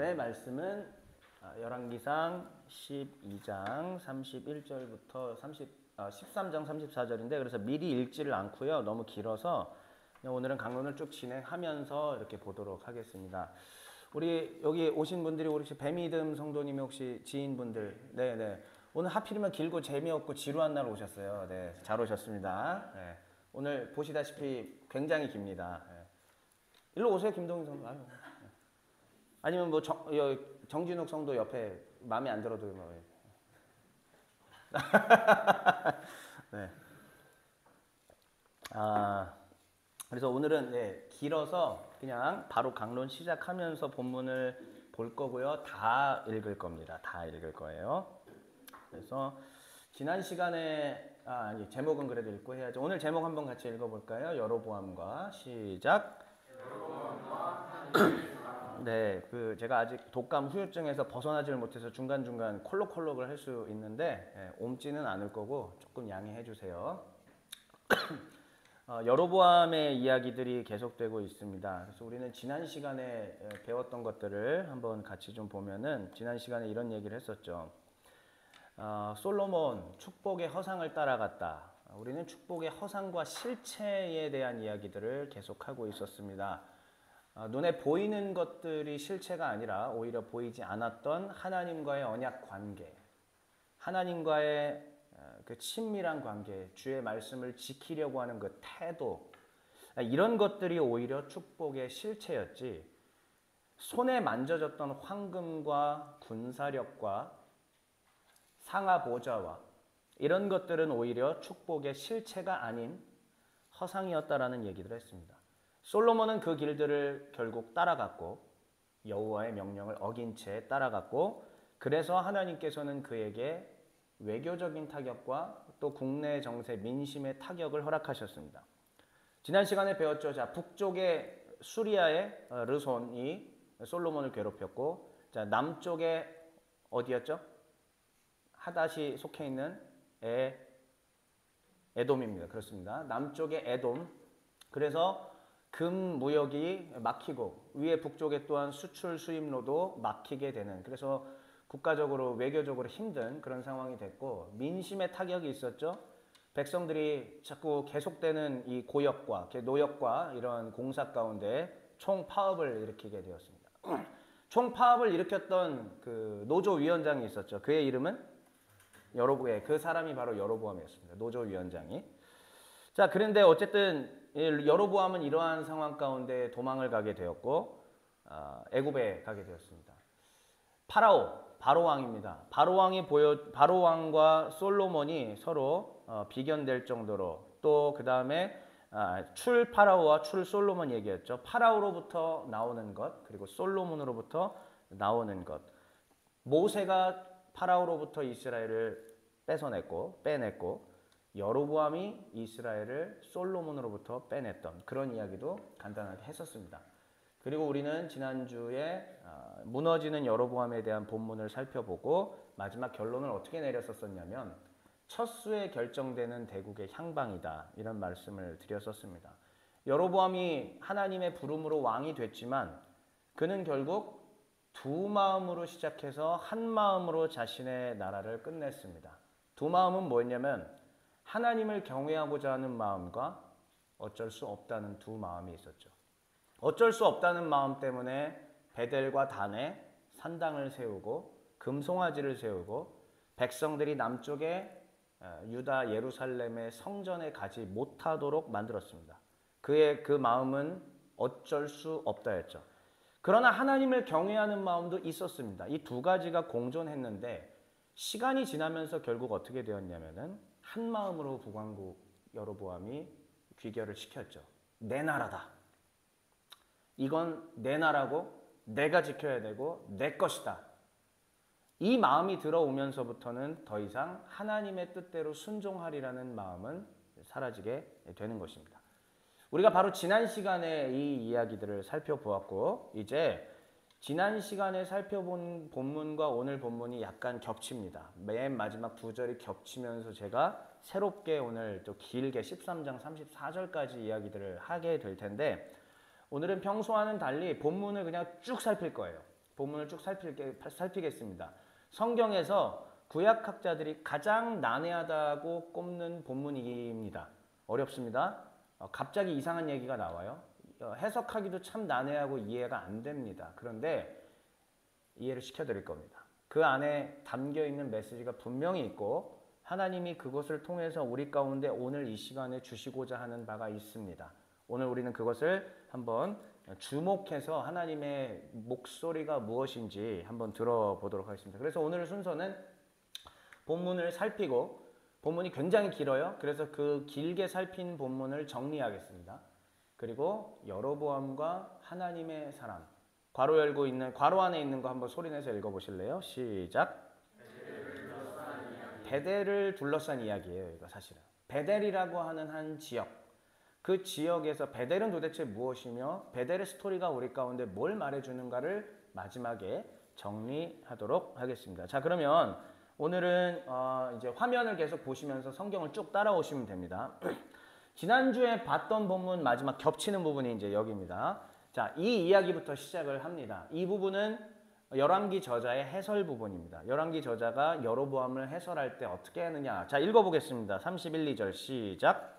오늘의 말씀은 열왕기상 12장 31절부터 13장 34절인데 그래서 미리 읽지를 않고요. 너무 길어서 오늘은 강론을 쭉 진행하면서 이렇게 보도록 하겠습니다. 우리 여기 오신 분들이 혹시 뱀이듬 성도님이 혹시 지인분들, 네네. 오늘 하필이면 길고 재미없고 지루한 날 오셨어요. 네, 잘 오셨습니다. 네. 오늘 보시다시피 굉장히 깁니다. 네. 일로 오세요, 김동인 성도. 아유. 아니면 뭐 정진욱 성도 옆에 마음에 안 들어도 뭐. 네. 그래서 오늘은 길어서 그냥 바로 강론 시작하면서 본문을 볼 거고요. 다 읽을 겁니다. 다 읽을 거예요. 그래서 지난 시간에 아니 제목은 그래도 읽고 해야죠. 오늘 제목 한번 같이 읽어볼까요? 여로보암과 시작. 네, 제가 아직 독감 후유증에서 벗어나지를 못해서 중간중간 콜록콜록을 할 수 있는데 옮지는 않을 거고 조금 양해해 주세요. 여로보암의 이야기들이 계속되고 있습니다. 그래서 우리는 지난 시간에 배웠던 것들을 한번 같이 좀 보면은 지난 시간에 이런 얘기를 했었죠. 솔로몬 축복의 허상을 따라갔다. 우리는 축복의 허상과 실체에 대한 이야기들을 계속하고 있었습니다. 눈에 보이는 것들이 실체가 아니라 오히려 보이지 않았던 하나님과의 언약 관계, 하나님과의 그 친밀한 관계, 주의 말씀을 지키려고 하는 그 태도, 이런 것들이 오히려 축복의 실체였지, 손에 만져졌던 황금과 군사력과 상하보좌와 이런 것들은 오히려 축복의 실체가 아닌 허상이었다라는 얘기를 했습니다. 솔로몬은 그 길들을 결국 따라갔고 여호와의 명령을 어긴 채 따라갔고 그래서 하나님께서는 그에게 외교적인 타격과 또 국내 정세 민심의 타격을 허락하셨습니다. 지난 시간에 배웠죠. 자, 북쪽의 수리아의 르손이 솔로몬을 괴롭혔고, 자, 남쪽에 어디였죠? 하닷이 속해 있는 에돔입니다. 그렇습니다. 남쪽의 에돔. 그래서 금 무역이 막히고 위에 북쪽에 또한 수출 수입로도 막히게 되는, 그래서 국가적으로 외교적으로 힘든 그런 상황이 됐고 민심의 타격이 있었죠. 백성들이 자꾸 계속되는 이 고역과 노역과 이런 공사 가운데 총파업을 일으키게 되었습니다. 총파업을 일으켰던 그 노조위원장이 있었죠. 그의 이름은 그 사람이 바로 여로보암이었습니다. 노조위원장이. 자, 그런데 어쨌든 여로보암은 이러한 상황 가운데 도망을 가게 되었고 애굽에 가게 되었습니다. 바로왕입니다. 바로왕과 솔로몬이 서로 비견될 정도로, 또 그 다음에 출 파라오와 출 솔로몬 얘기했죠. 파라오로부터 나오는 것, 그리고 솔로몬으로부터 나오는 것. 모세가 파라오로부터 이스라엘을 빼냈고 여로보암이 이스라엘을 솔로몬으로부터 빼냈던 그런 이야기도 간단하게 했었습니다. 그리고 우리는 지난주에 무너지는 여로보암에 대한 본문을 살펴보고 마지막 결론을 어떻게 내렸었냐면 첫 수에 결정되는 대국의 향방이다, 이런 말씀을 드렸었습니다. 여로보암이 하나님의 부름으로 왕이 됐지만 그는 결국 두 마음으로 시작해서 한 마음으로 자신의 나라를 끝냈습니다. 두 마음은 뭐였냐면 하나님을 경외하고자 하는 마음과 어쩔 수 없다는 두 마음이 있었죠. 어쩔 수 없다는 마음 때문에 베델과 단에 산당을 세우고 금송아지를 세우고 백성들이 남쪽에 유다 예루살렘의 성전에 가지 못하도록 만들었습니다. 그의 그 마음은 어쩔 수 없다였죠. 그러나 하나님을 경외하는 마음도 있었습니다. 이 두 가지가 공존했는데 시간이 지나면서 결국 어떻게 되었냐면은 한 마음으로 북왕국 여로보암이 귀결을 시켰죠. 내 나라다. 이건 내 나라고 내가 지켜야 되고 내 것이다. 이 마음이 들어오면서부터는 더 이상 하나님의 뜻대로 순종하리라는 마음은 사라지게 되는 것입니다. 우리가 바로 지난 시간에 이 이야기들을 살펴보았고 이제 지난 시간에 살펴본 본문과 오늘 본문이 약간 겹칩니다. 맨 마지막 두 절이 겹치면서 제가 새롭게 오늘 또 길게 13장 34절까지 이야기들을 하게 될 텐데 오늘은 평소와는 달리 본문을 그냥 쭉 살필 거예요. 본문을 쭉 살피겠습니다. 성경에서 구약학자들이 가장 난해하다고 꼽는 본문입니다. 어렵습니다. 갑자기 이상한 얘기가 나와요. 해석하기도 참 난해하고 이해가 안 됩니다. 그런데 이해를 시켜드릴 겁니다. 그 안에 담겨있는 메시지가 분명히 있고 하나님이 그것을 통해서 우리 가운데 오늘 이 시간에 주시고자 하는 바가 있습니다. 오늘 우리는 그것을 한번 주목해서 하나님의 목소리가 무엇인지 한번 들어보도록 하겠습니다. 그래서 오늘 순서는 본문을 살피고, 본문이 굉장히 길어요. 그래서 그 길게 살핀 본문을 정리하겠습니다. 그리고 여로보암과 하나님의 사람, 괄호 열고 있는, 괄호 안에 있는 거 한번 소리내서 읽어보실래요? 시작. 베델을 둘러싼 이야기예요. 이거 사실은 베델이라고 하는 한 지역, 그 지역에서 베델은 도대체 무엇이며 베델의 스토리가 우리 가운데 뭘 말해주는가를 마지막에 정리하도록 하겠습니다. 자, 그러면 오늘은 이제 화면을 계속 보시면서 성경을 쭉 따라오시면 됩니다. 지난주에 봤던 본문 마지막 겹치는 부분이 이제 여기입니다. 자, 이 이야기부터 시작을 합니다. 이 부분은 열왕기 저자의 해설 부분입니다. 열왕기 저자가 여로보암을 해설할 때 어떻게 하느냐. 자, 읽어보겠습니다. 31, 2절 시작.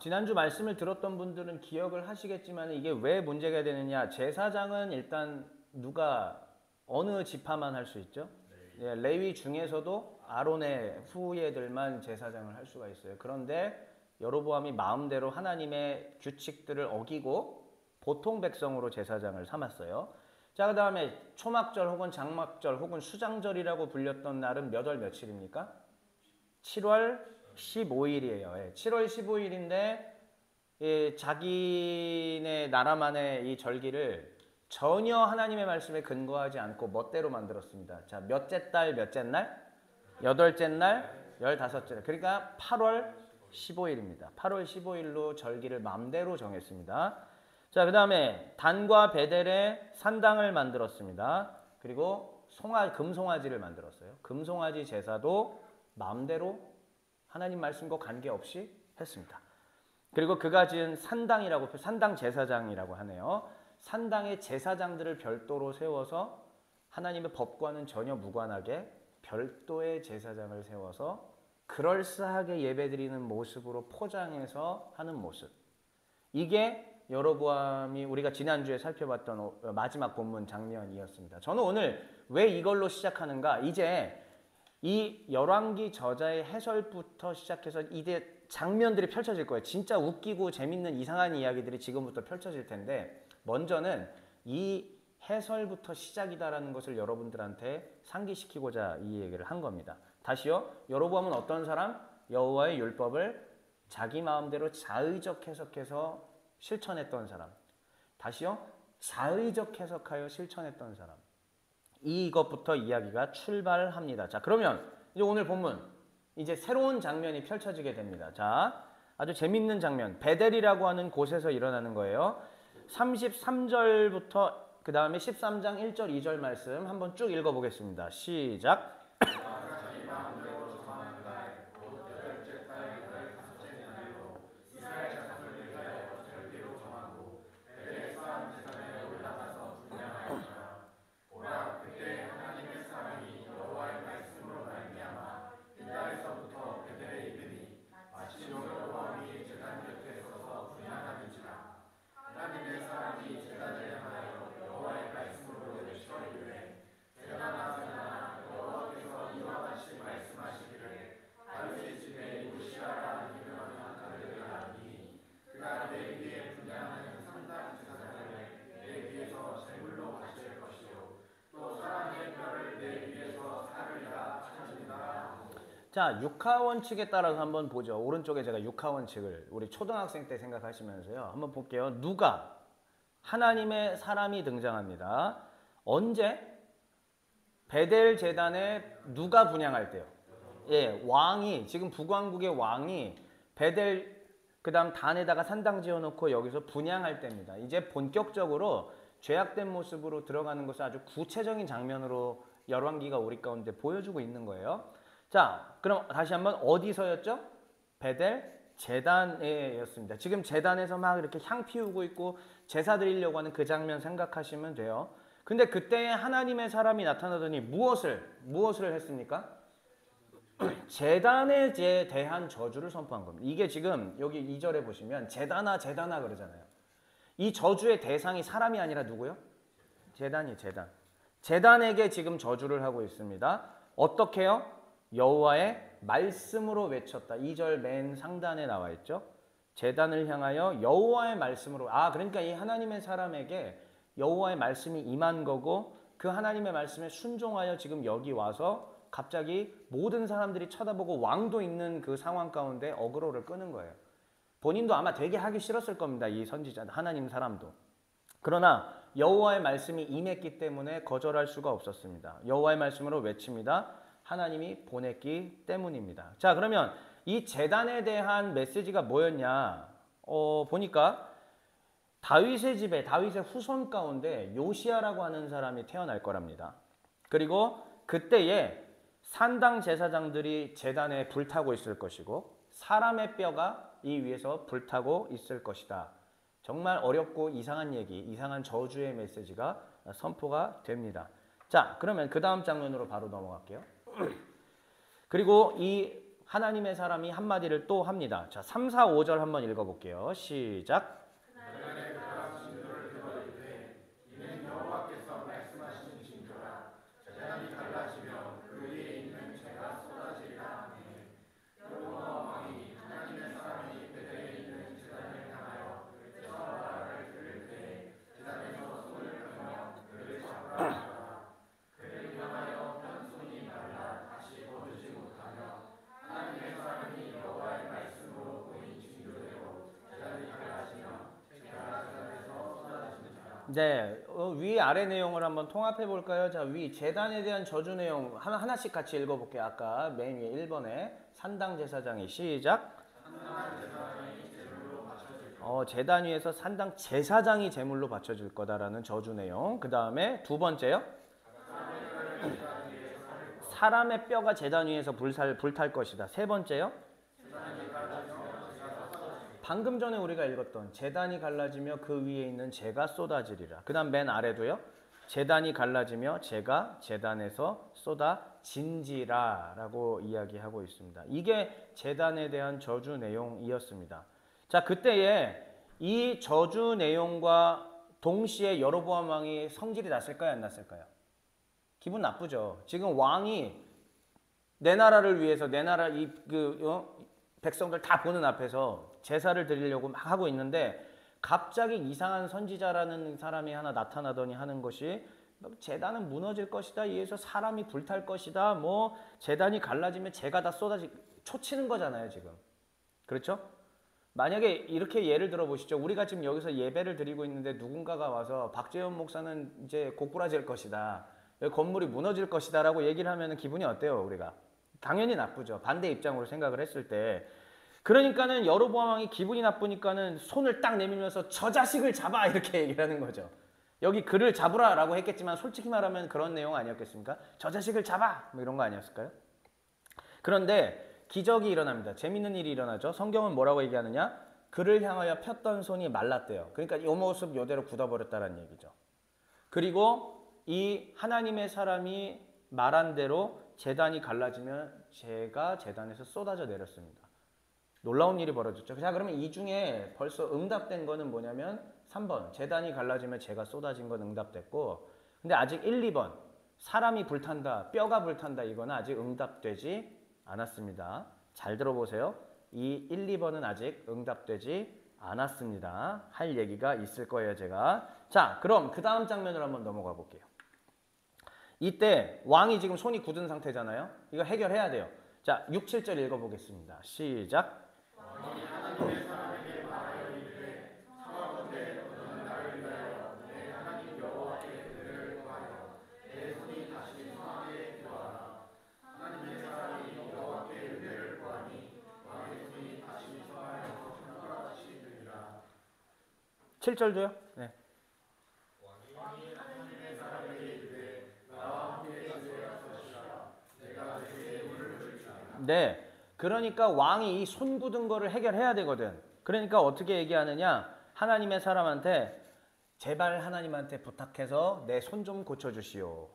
지난주 말씀을 들었던 분들은 기억을 하시겠지만 이게 왜 문제가 되느냐. 제사장은 일단 누가 어느 지파만 할 수 있죠? 예, 레위 중에서도 아론의 후예들만 제사장을 할 수가 있어요. 그런데 여로보암이 마음대로 하나님의 규칙들을 어기고 보통 백성으로 제사장을 삼았어요. 자, 그 다음에 초막절 혹은 장막절 혹은 수장절이라고 불렸던 날은 몇 월 며칠입니까? 7월 15일이에요. 예, 7월 15일인데 자기네 나라만의 이 절기를 전혀 하나님의 말씀에 근거하지 않고 멋대로 만들었습니다. 자, 몇째 달 몇째 날? 8째 날, 15째 날. 그러니까 8월 15일입니다. 8월 15일로 절기를 마음대로 정했습니다. 자, 그 다음에 단과 베델에 산당을 만들었습니다. 그리고 금송아지를 만들었어요. 금송아지 제사도 마음대로 하나님 말씀과 관계없이 했습니다. 그리고 그가 지은 산당이라고, 산당 제사장이라고 하네요. 산당의 제사장들을 별도로 세워서 하나님의 법과는 전혀 무관하게 별도의 제사장을 세워서 그럴싸하게 예배드리는 모습으로 포장해서 하는 모습. 이게 여로보암이 우리가 지난주에 살펴봤던 마지막 본문 장면이었습니다. 저는 오늘 왜 이걸로 시작하는가? 이제 이 열왕기 저자의 해설부터 시작해서 이제 장면들이 펼쳐질 거예요. 진짜 웃기고 재밌는 이상한 이야기들이 지금부터 펼쳐질 텐데 먼저는 이 해설부터 시작이다라는 것을 여러분들한테 상기시키고자 이 얘기를 한 겁니다. 다시요. 여로보암은 어떤 사람? 여호와의 율법을 자기 마음대로 자의적 해석해서 실천했던 사람. 다시요. 자의적 해석하여 실천했던 사람. 이것부터 이야기가 출발합니다. 자, 그러면 이제 오늘 본문 이제 새로운 장면이 펼쳐지게 됩니다. 자, 아주 재밌는 장면. 베델이라고 하는 곳에서 일어나는 거예요. 33절부터 그 다음에 13장 1절 2절 말씀 한번 쭉 읽어보겠습니다. 시작. 자, 육하원칙에 따라서 한번 보죠. 오른쪽에 제가 육하원칙을 우리 초등학생 때 생각하시면서요. 한번 볼게요. 누가? 하나님의 사람이 등장합니다. 언제? 베델 제단에 누가 분향할 때요? 예, 왕이, 지금 북왕국의 왕이 베델 그다음 단에다가 산당 지어놓고 여기서 분향할 때입니다. 이제 본격적으로 죄악된 모습으로 들어가는 것을 아주 구체적인 장면으로 열왕기가 우리 가운데 보여주고 있는 거예요. 자, 그럼 다시 한번 어디서였죠? 베델 제단에였습니다. 지금 제단에서 막 이렇게 향 피우고 있고 제사 드리려고 하는 그 장면 생각하시면 돼요. 근데 그때 하나님의 사람이 나타나더니 무엇을 했습니까? 제단에 대한 저주를 선포한 겁니다. 이게 지금 여기 2절에 보시면 제단아 제단아 그러잖아요. 이 저주의 대상이 사람이 아니라 누구요? 제단이 제단. 제단에게 지금 저주를 하고 있습니다. 어떻게요? 여호와의 말씀으로 외쳤다. 2절 맨 상단에 나와 있죠. 제단을 향하여 여호와의 말씀으로. 그러니까 이 하나님의 사람에게 여호와의 말씀이 임한 거고 그 하나님의 말씀에 순종하여 지금 여기 와서 갑자기 모든 사람들이 쳐다보고 왕도 있는 그 상황 가운데 어그로를 끄는 거예요. 본인도 아마 되게 하기 싫었을 겁니다. 이 선지자 하나님 사람도. 그러나 여호와의 말씀이 임했기 때문에 거절할 수가 없었습니다. 여호와의 말씀으로 외칩니다. 하나님이 보냈기 때문입니다. 자, 그러면 이 제단에 대한 메시지가 뭐였냐? 보니까 다윗의 집에 다윗의 후손 가운데 요시야라고 하는 사람이 태어날 거랍니다. 그리고 그때에 산당 제사장들이 제단에 불타고 있을 것이고 사람의 뼈가 이 위에서 불타고 있을 것이다. 정말 어렵고 이상한 얘기, 이상한 저주의 메시지가 선포가 됩니다. 자, 그러면 그 다음 장면으로 바로 넘어갈게요. 그리고 이 하나님의 사람이 한마디를 또 합니다. 자, 3, 4, 5절 한번 읽어볼게요. 시작. 네, 위 아래 내용을 한번 통합해 볼까요? 자, 위 제단에 대한 저주 내용 하나씩 같이 읽어볼게요. 아까 맨 위에 1번에 산당 제사장이 시작. 제단 위에서 산당 제사장이 제물로 바쳐질 거다라는 저주 내용. 그 다음에 두 번째요. 사람의 뼈가 제단 위에서 불탈 것이다. 세 번째요. 방금 전에 우리가 읽었던 제단이 갈라지며 그 위에 있는 재가 쏟아지리라. 그 다음 맨 아래도요. 제단이 갈라지며 재가 제단에서 쏟아진지라 라고 이야기하고 있습니다. 이게 제단에 대한 저주 내용이었습니다. 자, 그때에 이 저주 내용과 동시에 여로보암 왕이 성질이 났을까요? 안 났을까요? 기분 나쁘죠. 지금 왕이 내 나라를 위해서 내 나라 백성들 다 보는 앞에서 제사를 드리려고 막 하고 있는데 갑자기 이상한 선지자라는 사람이 하나 나타나더니 하는 것이 제단은 무너질 것이다. 이에서 사람이 불탈 것이다. 뭐 제단이 갈라지면 재가 다 초치는 거잖아요, 지금. 그렇죠? 만약에 이렇게 예를 들어 보시죠. 우리가 지금 여기서 예배를 드리고 있는데 누군가가 와서 박재현 목사는 이제 고꾸라질 것이다. 건물이 무너질 것이다 라고 얘기를 하면 기분이 어때요, 우리가? 당연히 나쁘죠. 반대 입장으로 생각을 했을 때. 그러니까는 여로보암 왕이 기분이 나쁘니까는 손을 딱 내밀면서 저 자식을 잡아 이렇게 얘기를 하는 거죠. 여기 그를 잡으라 라고 했겠지만 솔직히 말하면 그런 내용 아니었겠습니까? 저 자식을 잡아 뭐 이런 거 아니었을까요? 그런데 기적이 일어납니다. 재밌는 일이 일어나죠. 성경은 뭐라고 얘기하느냐? 그를 향하여 폈던 손이 말랐대요. 그러니까 이 모습 이대로 굳어버렸다는 얘기죠. 그리고 이 하나님의 사람이 말한 대로 제단이 갈라지면 재가 제단에서 쏟아져 내렸습니다. 놀라운 일이 벌어졌죠. 자, 그러면 이 중에 벌써 응답된 거는 뭐냐면 3번 제단이 갈라지면 재가 쏟아진 건 응답됐고 근데 아직 1, 2번 사람이 불탄다, 뼈가 불탄다 이거는 아직 응답되지 않았습니다. 잘 들어보세요. 이 1, 2번은 아직 응답되지 않았습니다. 할 얘기가 있을 거예요, 제가. 자, 그럼 그 다음 장면으로 한번 넘어가 볼게요. 이때 왕이 지금 손이 굳은 상태잖아요. 이거 해결해야 돼요. 자, 6, 7절 읽어보겠습니다. 시작. 7절도요? 네. 네. 그러니까 왕이 이 손 굳은 거를 해결해야 되거든. 그러니까 어떻게 얘기하느냐? 하나님의 사람한테 제발 하나님한테 부탁해서 내 손 좀 고쳐주시오.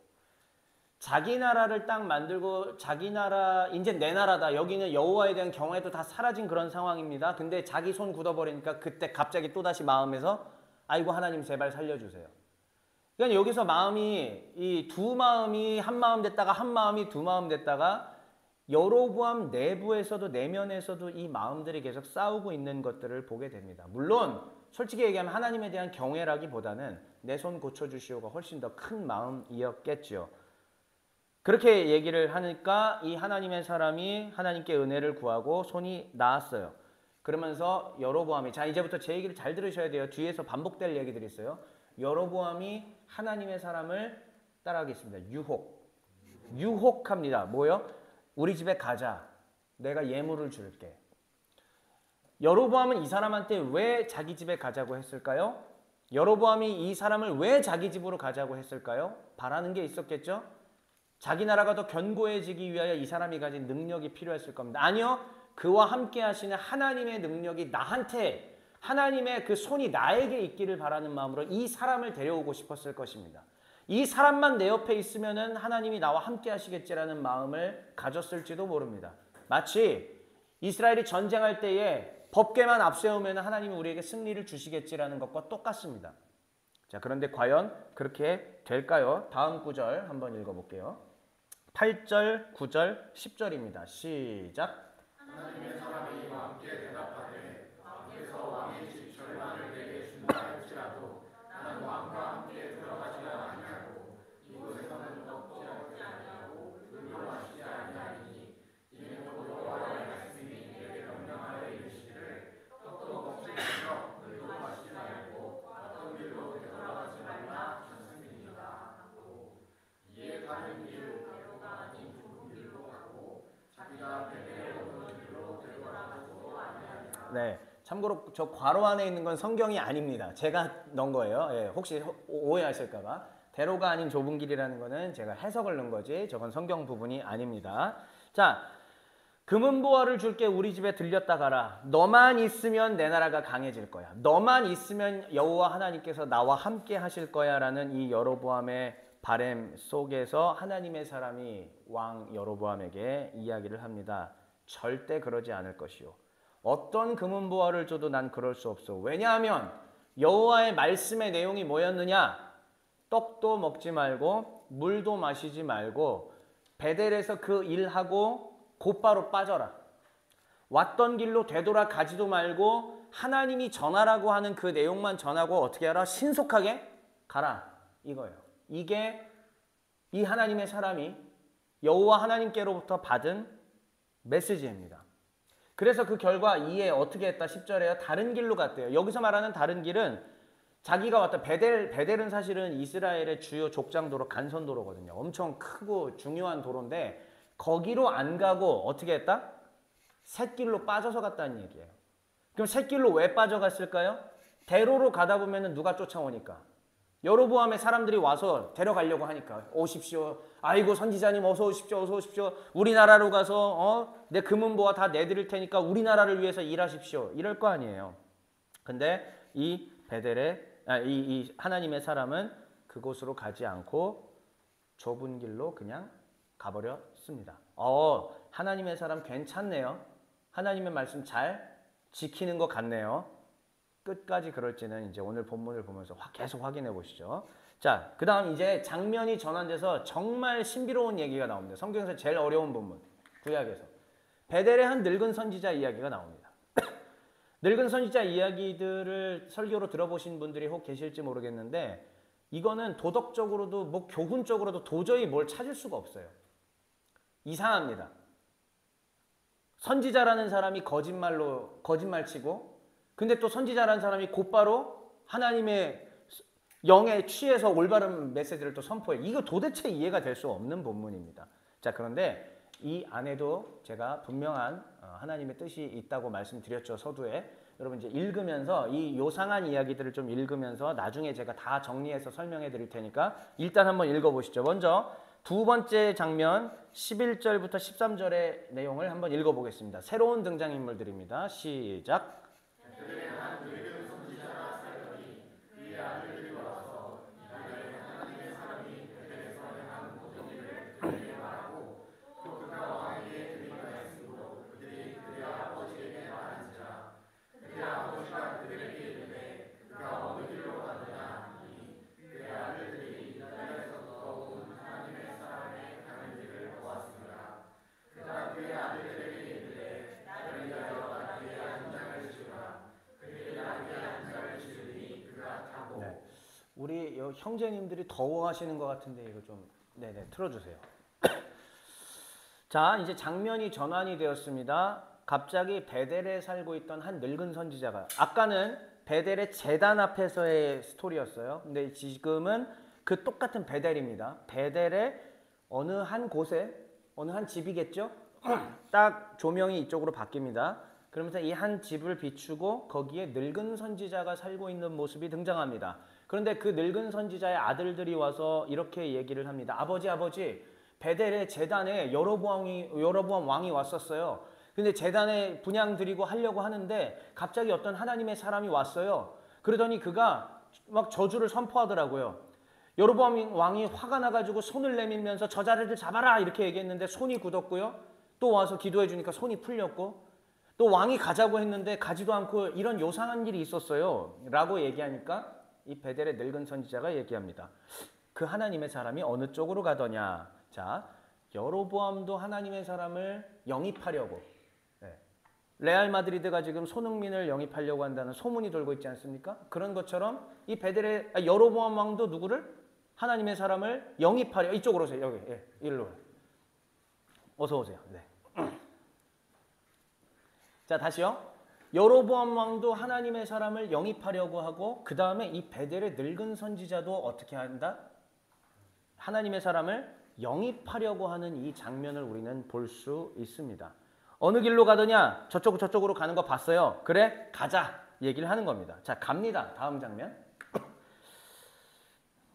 자기 나라를 딱 만들고 자기 나라 이제 내 나라다. 여기는 여호와에 대한 경외도 다 사라진 그런 상황입니다. 근데 자기 손 굳어버리니까 그때 갑자기 또다시 마음에서 아이고 하나님 제발 살려주세요. 그러니까 여기서 마음이 이 두 마음이 한 마음 됐다가 한 마음이 두 마음 됐다가 여로보암 내부에서도 내면에서도 이 마음들이 계속 싸우고 있는 것들을 보게 됩니다. 물론 솔직히 얘기하면 하나님에 대한 경외라기보다는 내 손 고쳐주시오가 훨씬 더 큰 마음이었겠죠. 그렇게 얘기를 하니까 이 하나님의 사람이 하나님께 은혜를 구하고 손이 나았어요. 그러면서 여로보암이 자 이제부터 제 얘기를 잘 들으셔야 돼요. 뒤에서 반복될 얘기들이 있어요. 여로보암이 하나님의 사람을 따라가겠습니다. 유혹합니다. 뭐요? 우리 집에 가자. 내가 예물을 줄게. 여로보암은 이 사람한테 왜 자기 집에 가자고 했을까요? 여로보암이 이 사람을 왜 자기 집으로 가자고 했을까요? 바라는 게 있었겠죠? 자기 나라가 더 견고해지기 위하여 이 사람이 가진 능력이 필요했을 겁니다. 아니요. 그와 함께 하시는 하나님의 능력이 나한테 하나님의 그 손이 나에게 있기를 바라는 마음으로 이 사람을 데려오고 싶었을 것입니다. 이 사람만 내 옆에 있으면은 하나님이 나와 함께 하시겠지라는 마음을 가졌을지도 모릅니다. 마치 이스라엘이 전쟁할 때에 법궤만 앞세우면 하나님이 우리에게 승리를 주시겠지라는 것과 똑같습니다. 자, 그런데 과연 그렇게 될까요? 다음 구절 한번 읽어볼게요. 8절, 9절, 10절입니다. 시작. 하나님의 사람이 왕께 대답하되 왕께서 왕의 집 절반을 내게 준다 할지라도 나는 왕과 함께 들어가지 아니하고 이곳에서는 먹지 아니하고 물도 마시지 아니하니 이는 여호와의 말씀이 내게 명령하여 이르시기를 떡도 먹지 말며 물도 마시지 말고 어떤 길로 되돌아가지 말라 하셨습니다. 이에 다른 길로 대로가 아닌 좁은 길로 가고 자기가 베델에 오는 길로 되돌아가지도 아니하니라. 네, 참고로 저 괄호 안에 있는 건 성경이 아닙니다. 제가 넣은 거예요. 예, 혹시 오해하실까봐. 대로가 아닌 좁은 길이라는 거는 제가 해석을 넣은 거지 저건 성경 부분이 아닙니다. 자, 금은보화를 줄게 우리 집에 들렸다 가라. 너만 있으면 내 나라가 강해질 거야. 너만 있으면 여호와 하나님께서 나와 함께 하실 거야 라는 이 여로보암의 바램 속에서 하나님의 사람이 왕 여로보암에게 이야기를 합니다. 절대 그러지 않을 것이요. 어떤 금은보화를 줘도 난 그럴 수 없어. 왜냐하면 여호와의 말씀의 내용이 뭐였느냐? 떡도 먹지 말고 물도 마시지 말고 베델에서 그 일하고 곧바로 빠져라. 왔던 길로 되돌아 가지도 말고 하나님이 전하라고 하는 그 내용만 전하고 어떻게 하라? 신속하게 가라. 이거예요. 이게 이 하나님의 사람이 여호와 하나님께로부터 받은 메시지입니다. 그래서 그 결과 이에 어떻게 했다? 10절에요. 다른 길로 갔대요. 여기서 말하는 다른 길은 자기가 왔다 베델은 사실은 이스라엘의 주요 족장도로 간선도로거든요. 엄청 크고 중요한 도로인데 거기로 안 가고 어떻게 했다? 샛길로 빠져서 갔다는 얘기예요. 그럼 샛길로 왜 빠져갔을까요? 대로로 가다 보면 누가 쫓아오니까. 여로보암의 사람들이 와서 데려가려고 하니까 오십시오. 아이고 선지자님 어서 오십시오. 어서 오십시오. 우리나라로 가서 내 금은보화 다 내드릴 테니까 우리나라를 위해서 일하십시오. 이럴 거 아니에요. 근데 이 이 하나님의 사람은 그곳으로 가지 않고 좁은 길로 그냥 가버렸습니다. 하나님의 사람 괜찮네요. 하나님의 말씀 잘 지키는 것 같네요. 끝까지 그럴지는 이제 오늘 본문을 보면서 계속 확인해 보시죠. 자, 그 다음 이제 장면이 전환돼서 정말 신비로운 얘기가 나옵니다. 성경에서 제일 어려운 본문, 구약에서. 베델의 한 늙은 선지자 이야기가 나옵니다. 늙은 선지자 이야기들을 설교로 들어보신 분들이 혹 계실지 모르겠는데 이거는 도덕적으로도 뭐 교훈적으로도 도저히 뭘 찾을 수가 없어요. 이상합니다. 선지자라는 사람이 거짓말치고 근데 또 선지자라는 사람이 곧바로 하나님의 영에 취해서 올바른 메시지를 또 선포해. 이거 도대체 이해가 될 수 없는 본문입니다. 자, 그런데 이 안에도 제가 분명한 하나님의 뜻이 있다고 말씀드렸죠. 서두에. 여러분 이제 읽으면서 이 요상한 이야기들을 좀 읽으면서 나중에 제가 다 정리해서 설명해 드릴 테니까 일단 한번 읽어보시죠. 먼저 두 번째 장면 11절부터 13절의 내용을 한번 읽어보겠습니다. 새로운 등장인물들입니다. 시작. 우리 형제님들이 더워하시는 것 같은데 이거 좀 네네 틀어주세요. 자, 이제 장면이 전환이 되었습니다. 갑자기 베델에 살고 있던 한 늙은 선지자가, 아까는 베델의 제단 앞에서의 스토리였어요. 근데 지금은 그 똑같은 베델입니다. 베델의 어느 한 곳에, 어느 한 집이겠죠? 딱 조명이 이쪽으로 바뀝니다. 그러면서 이 한 집을 비추고 거기에 늙은 선지자가 살고 있는 모습이 등장합니다. 그런데 그 늙은 선지자의 아들들이 와서 이렇게 얘기를 합니다. 아버지, 베델의 제단에 여로보암 왕이 왔었어요. 근데 제단에 분향 드리고 하려고 하는데 갑자기 어떤 하나님의 사람이 왔어요. 그러더니 그가 막 저주를 선포하더라고요. 여로보암 왕이 화가 나가지고 손을 내밀면서 저 자리를 잡아라 이렇게 얘기했는데 손이 굳었고요. 또 와서 기도해 주니까 손이 풀렸고, 또 왕이 가자고 했는데 가지도 않고 이런 요상한 일이 있었어요 라고 얘기하니까 이 베델의 늙은 선지자가 얘기합니다. 그 하나님의 사람이 어느 쪽으로 가더냐. 자, 여로보암도 하나님의 사람을 영입하려고, 레알 마드리드가 지금 손흥민을 영입하려고 한다는 소문이 돌고 있지 않습니까? 그런 것처럼 이 베델의 여로보암 왕도 누구를? 하나님의 사람을 영입하려. 이쪽으로 오세요. 여기, 일로 어서 오세요. 네. 자, 다시요. 여로보암 왕도 하나님의 사람을 영입하려고 하고, 그 다음에 이 베델의 늙은 선지자도 어떻게 한다? 하나님의 사람을 영입하려고 하는 이 장면을 우리는 볼 수 있습니다. 어느 길로 가더냐? 저쪽으로 가는 거 봤어요. 그래, 가자. 얘기를 하는 겁니다. 자, 갑니다. 다음 장면.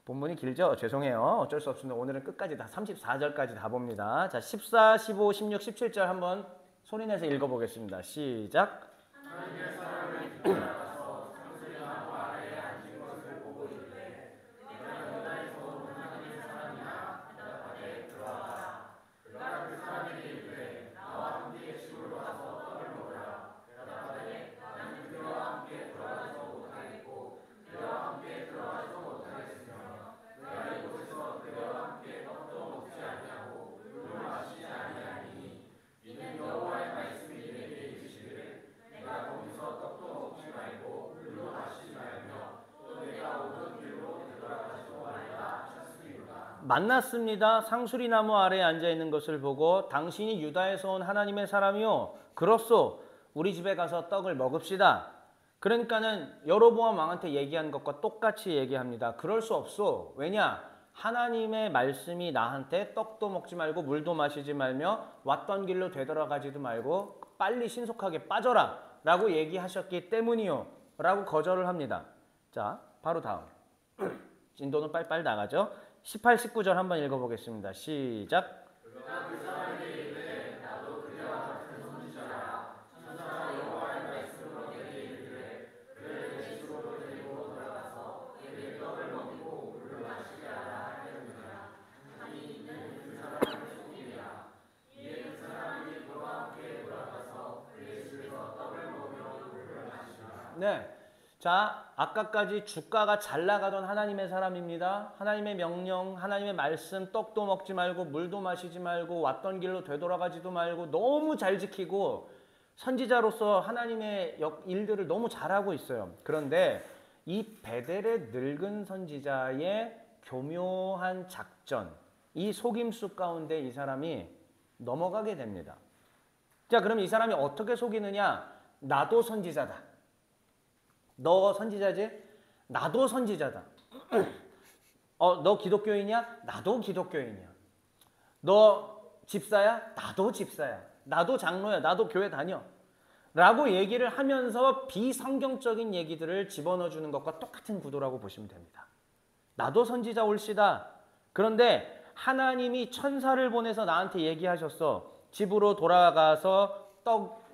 본문이 길죠? 죄송해요. 어쩔 수 없습니다. 오늘은 끝까지 다 34절까지 다 봅니다. 자, 14, 15, 16, 17절 한번 소리내서 읽어보겠습니다. 시작. 하나님의 사람을 따라서 상수리 나무 아래에 앉은 것을 보고 있는데 내가 여자에서 온 하나님의 사람이나 바다바다에 들어와라. 그가 그 사람에게 이르되 나와 함께 집으로 가서 떡을 먹으라. 바다바다에 나는 그와 함께 들어가지도 못하겠고 그와 함께 들어가지도 못하겠으며 내가 이곳에서 그와 함께 떡도 먹지 아니하고 물도 마시지 아니하니 이는 여호와의 말씀이 내게 이르시기를 내가 거기서 떡도 먹지 말고 물도 마시지 말며 또 내가 오던 길로 되돌아가지도 말라 하셨으리로다. 만났습니다. 상수리 나무 아래에 앉아 있는 것을 보고 당신이 유다에서 온 하나님의 사람이요, 그렇소. 우리 집에 가서 떡을 먹읍시다. 그러니까는 여로보암 왕한테 얘기한 것과 똑같이 얘기합니다. 그럴 수 없소. 왜냐? 하나님의 말씀이 나한테 떡도 먹지 말고 물도 마시지 말며 왔던 길로 되돌아가지도 말고 빨리 신속하게 빠져라 라고 얘기하셨기 때문이요 라고 거절을 합니다. 자, 바로 다음. 진도는 빨리빨리 나가죠. 18, 19절 한번 읽어보겠습니다. 시작. 네. 자, 아까까지 주가가 잘 나가던 하나님의 사람입니다. 하나님의 명령, 하나님의 말씀, 떡도 먹지 말고 물도 마시지 말고 왔던 길로 되돌아가지도 말고 너무 잘 지키고 선지자로서 하나님의 일들을 너무 잘하고 있어요. 그런데 이 베델의 늙은 선지자의 교묘한 작전, 이 속임수 가운데 이 사람이 넘어가게 됩니다. 자, 그럼 이 사람이 어떻게 속이느냐? 나도 선지자다. 너 선지자지? 나도 선지자다. 너 기독교인이야? 나도 기독교인이야. 너 집사야? 나도 집사야. 나도 장로야. 나도 교회 다녀. 라고 얘기를 하면서 비성경적인 얘기들을 집어넣어 주는 것과 똑같은 구도라고 보시면 됩니다. 나도 선지자 올시다. 그런데 하나님이 천사를 보내서 나한테 얘기하셨어. 집으로 돌아가서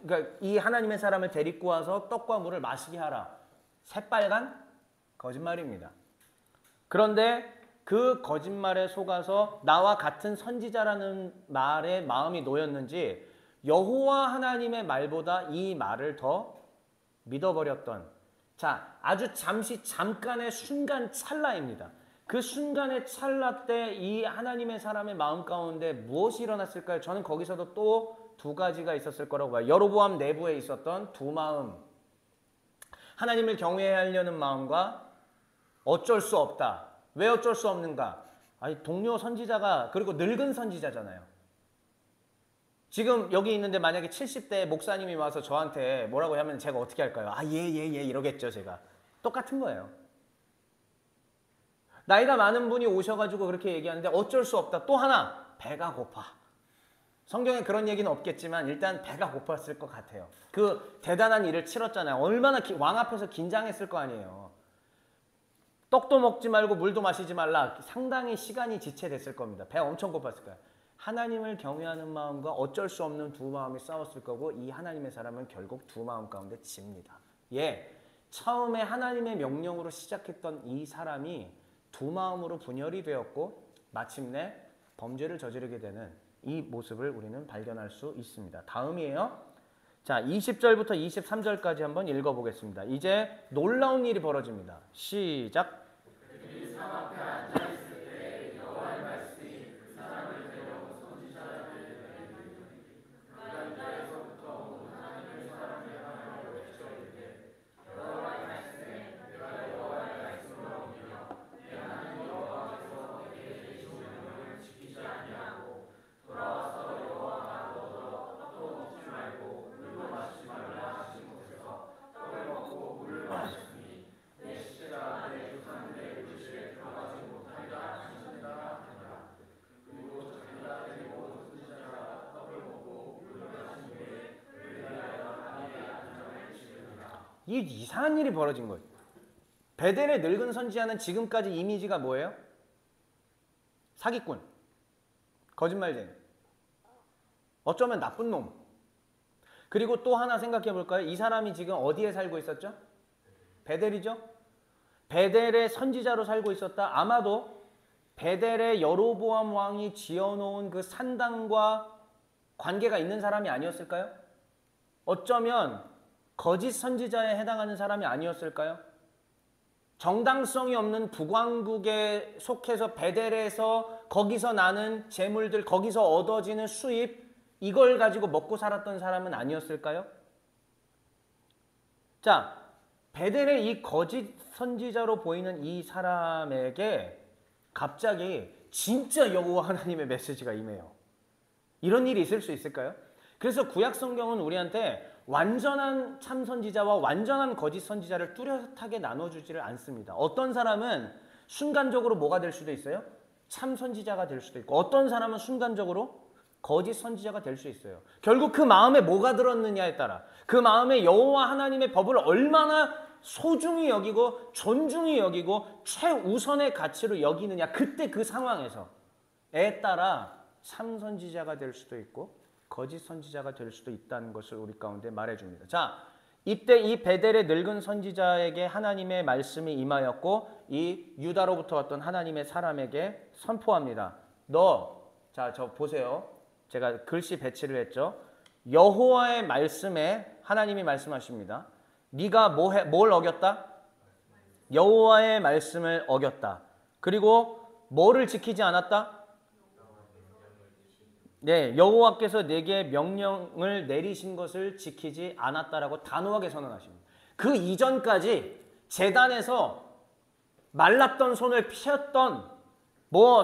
그러니까 이 하나님의 사람을 데리고 와서 떡과 물을 마시게 하라. 새빨간 거짓말입니다. 그런데 그 거짓말에 속아서 나와 같은 선지자라는 말에 마음이 놓였는지 여호와 하나님의 말보다 이 말을 더 믿어버렸던, 자, 아주 잠깐의 순간 찰나입니다. 그 순간의 찰나 때 이 하나님의 사람의 마음 가운데 무엇이 일어났을까요? 저는 거기서도 또 두 가지가 있었을 거라고 봐요. 여로보암 내부에 있었던 두 마음. 하나님을 경외하려는 마음과 어쩔 수 없다. 왜 어쩔 수 없는가? 아니, 동료 선지자가, 그리고 늙은 선지자잖아요. 지금 여기 있는데 만약에 70대 목사님이 와서 저한테 뭐라고 하면 제가 어떻게 할까요? 아, 예 이러겠죠, 제가. 똑같은 거예요. 나이가 많은 분이 오셔가지고 그렇게 얘기하는데 어쩔 수 없다. 또 하나, 배가 고파. 성경에 그런 얘기는 없겠지만 일단 배가 고팠을 것 같아요. 그 대단한 일을 치렀잖아요. 얼마나 왕 앞에서 긴장했을 거 아니에요. 떡도 먹지 말고 물도 마시지 말라. 상당히 시간이 지체됐을 겁니다. 배가 엄청 고팠을 거예요. 하나님을 경외하는 마음과 어쩔 수 없는 두 마음이 싸웠을 거고 이 하나님의 사람은 결국 두 마음 가운데 집니다. 예, 처음에 하나님의 명령으로 시작했던 이 사람이 두 마음으로 분열이 되었고 마침내 범죄를 저지르게 되는 이 모습을 우리는 발견할 수 있습니다. 다음이에요. 자, 20절부터 23절까지 한번 읽어보겠습니다. 이제 놀라운 일이 벌어집니다. 시작. 이 이상한 일이 벌어진 거예요. 베델의 늙은 선지자는 지금까지 이미지가 뭐예요? 사기꾼, 거짓말쟁이, 어쩌면 나쁜 놈. 그리고 또 하나 생각해 볼까요? 이 사람이 지금 어디에 살고 있었죠? 베델이죠? 베델의 선지자로 살고 있었다. 아마도 베델의 여로보암 왕이 지어놓은 그 산당과 관계가 있는 사람이 아니었을까요? 어쩌면 거짓 선지자에 해당하는 사람이 아니었을까요? 정당성이 없는 북왕국에 속해서 베델에서 거기서 나는 재물들, 거기서 얻어지는 수입, 이걸 가지고 먹고 살았던 사람은 아니었을까요? 자, 베델의 이 거짓 선지자로 보이는 이 사람에게 갑자기 진짜 여호와 하나님의 메시지가 임해요. 이런 일이 있을 수 있을까요? 그래서 구약 성경은 우리한테 완전한 참 선지자와 완전한 거짓 선지자를 뚜렷하게 나눠주지를 않습니다. 어떤 사람은 순간적으로 뭐가 될 수도 있어요? 참 선지자가 될 수도 있고 어떤 사람은 순간적으로 거짓 선지자가 될 수 있어요. 결국 그 마음에 뭐가 들었느냐에 따라 그 마음에 여호와 하나님의 법을 얼마나 소중히 여기고 존중히 여기고 최우선의 가치로 여기느냐, 그때 그 상황에서에 따라 참 선지자가 될 수도 있고 거짓 선지자가 될 수도 있다는 것을 우리 가운데 말해줍니다. 자, 이때 이 베델의 늙은 선지자에게 하나님의 말씀이 임하였고 이 유다로부터 왔던 하나님의 사람에게 선포합니다. 자, 저 보세요. 제가 글씨 배치를 했죠. 여호와의 말씀에 하나님이 말씀하십니다. 네가 뭘 어겼다? 여호와의 말씀을 어겼다. 그리고 뭐를 지키지 않았다? 네, 여호와께서 내게 명령을 내리신 것을 지키지 않았다라고 단호하게 선언하십니다. 그 이전까지 제단에서 말랐던 손을 펴었던,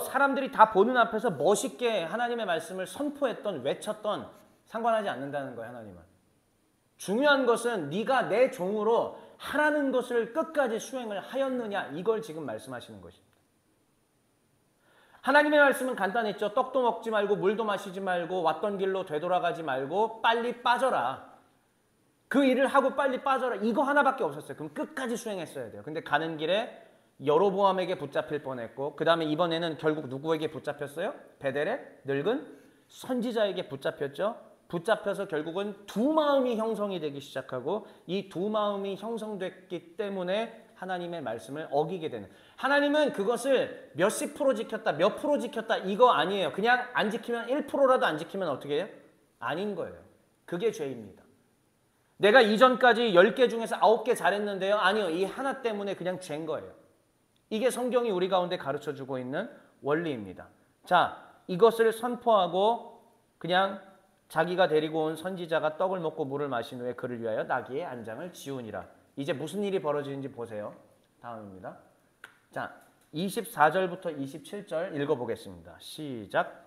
사람들이 다 보는 앞에서 멋있게 하나님의 말씀을 선포했던, 외쳤던, 상관하지 않는다는 거예요, 하나님은. 중요한 것은 네가 내 종으로 하라는 것을 끝까지 수행을 하였느냐, 이걸 지금 말씀하시는 것입니다. 하나님의 말씀은 간단했죠. 떡도 먹지 말고 물도 마시지 말고 왔던 길로 되돌아가지 말고 빨리 빠져라. 그 일을 하고 빨리 빠져라. 이거 하나밖에 없었어요. 그럼 끝까지 수행했어야 돼요. 근데 가는 길에 여로보암에게 붙잡힐 뻔했고 그 다음에 이번에는 결국 누구에게 붙잡혔어요? 베델의 늙은 선지자에게 붙잡혔죠. 붙잡혀서 결국은 두 마음이 형성이 되기 시작하고 이 두 마음이 형성됐기 때문에 하나님의 말씀을 어기게 되는. 하나님은 그것을 몇십 프로 지켰다, 몇 프로 지켰다 이거 아니에요. 그냥 안 지키면 1%라도 안 지키면 어떻게 해요? 아닌 거예요. 그게 죄입니다. 내가 이전까지 10개 중에서 9개 잘했는데요. 아니요. 이 하나 때문에 그냥 죄인 거예요. 이게 성경이 우리 가운데 가르쳐주고 있는 원리입니다. 자, 이것을 선포하고 그냥 자기가 데리고 온 선지자가 떡을 먹고 물을 마신 후에 그를 위하여 나귀의 안장을 지우니라. 이제 무슨 일이 벌어지는지 보세요. 다음입니다. 자, 24절부터 27절 읽어보겠습니다. 시작.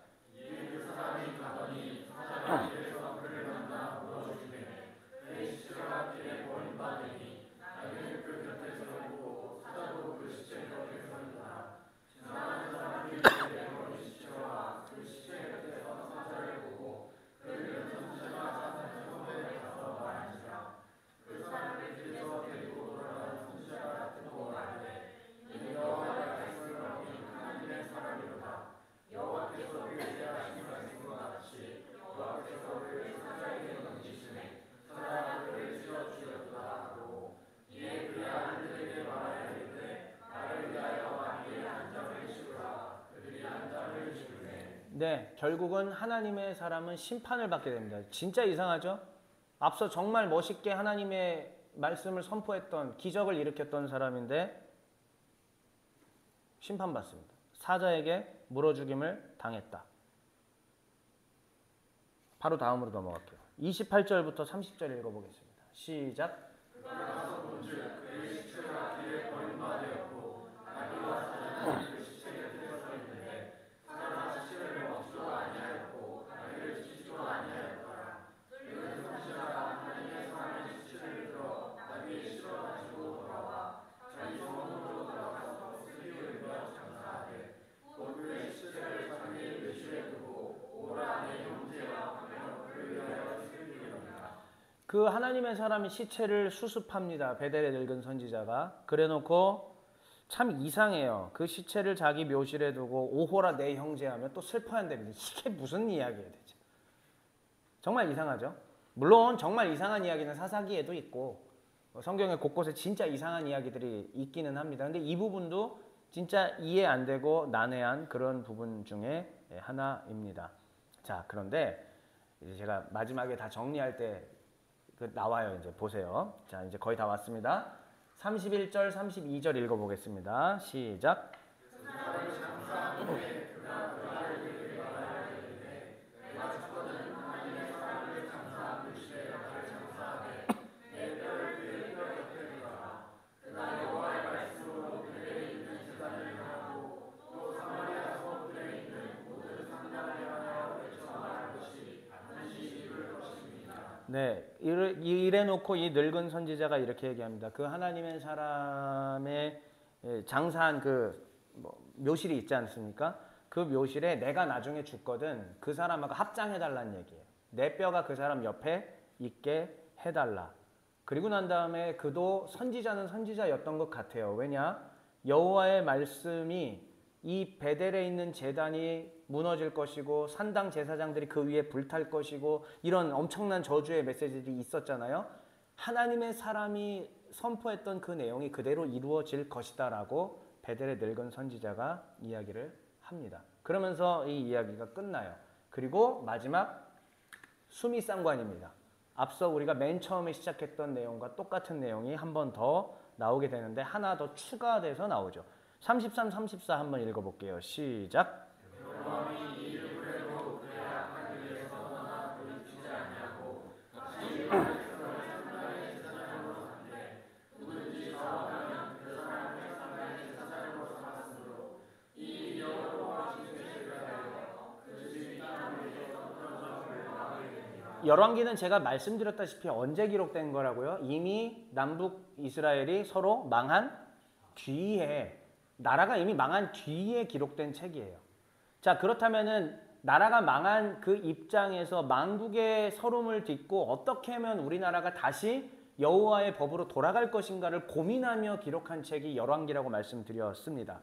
네, 결국은 하나님의 사람은 심판을 받게 됩니다. 진짜 이상하죠? 앞서 정말 멋있게 하나님의 말씀을 선포했던 기적을 일으켰던 사람인데 심판받습니다. 사자에게 물어 죽임을 당했다. 바로 다음으로 넘어갈게요. 28절부터 30절 읽어보겠습니다. 시작. 그 하나님의 사람이 시체를 수습합니다. 베델의 늙은 선지자가. 그래놓고 참 이상해요. 그 시체를 자기 묘실에 두고 오호라 내 형제하며 또 슬퍼한답니다. 이게 무슨 이야기예요 대체. 정말 이상하죠. 물론 정말 이상한 이야기는 사사기에도 있고 성경의 곳곳에 진짜 이상한 이야기들이 있기는 합니다. 근데 이 부분도 진짜 이해 안 되고 난해한 그런 부분 중에 하나입니다. 자, 그런데 이제 제가 마지막에 다 정리할 때 나와요. 이제 보세요. 자, 이제 거의 다 왔습니다. 31절, 32절 읽어보겠습니다. 시작. 네, 이래놓고 이 늙은 선지자가 이렇게 얘기합니다. 그 하나님의 사람의 장사한 그 묘실이 있지 않습니까? 그 묘실에 내가 나중에 죽거든 그 사람하고 합장해달라는 얘기예요. 내 뼈가 그 사람 옆에 있게 해달라. 그리고 난 다음에 그도 선지자는 선지자였던 것 같아요. 왜냐? 여호와의 말씀이 이 베델에 있는 제단이 무너질 것이고 산당 제사장들이 그 위에 불탈 것이고 이런 엄청난 저주의 메시지들이 있었잖아요. 하나님의 사람이 선포했던 그 내용이 그대로 이루어질 것이다 라고 베델의 늙은 선지자가 이야기를 합니다. 그러면서 이 이야기가 끝나요. 그리고 마지막 수미상관입니다. 앞서 우리가 맨 처음에 시작했던 내용과 똑같은 내용이 한 번 더 나오게 되는데 하나 더 추가돼서 나오죠. 33, 34 한번 읽어볼게요. 시작. 열왕기는 제가 말씀드렸다시피 언제 기록된 거라고요? 이미 남북 이스라엘이 서로 망한 뒤에 나라가 이미 망한 뒤에 기록된 책이에요. 자, 그렇다면은 나라가 망한 그 입장에서 망국의 서름을 딛고 어떻게 하면 우리나라가 다시 여호와의 법으로 돌아갈 것인가를 고민하며 기록한 책이 열왕기라고 말씀드렸습니다.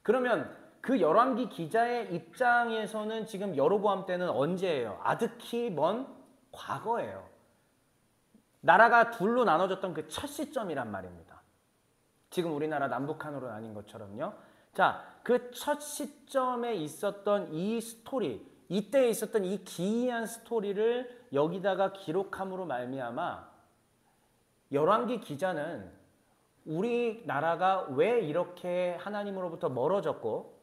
그러면 그 열왕기 기자의 입장에서는 지금 여로보암 때는 언제예요? 아득히 먼 과거예요. 나라가 둘로 나눠졌던 그 첫 시점이란 말입니다. 지금 우리나라 남북한으로 나뉜 것처럼요. 자, 그 첫 시점에 있었던 이 스토리, 이때 있었던 이 기이한 스토리를 여기다가 기록함으로 말미암아 열왕기 기자는 우리나라가 왜 이렇게 하나님으로부터 멀어졌고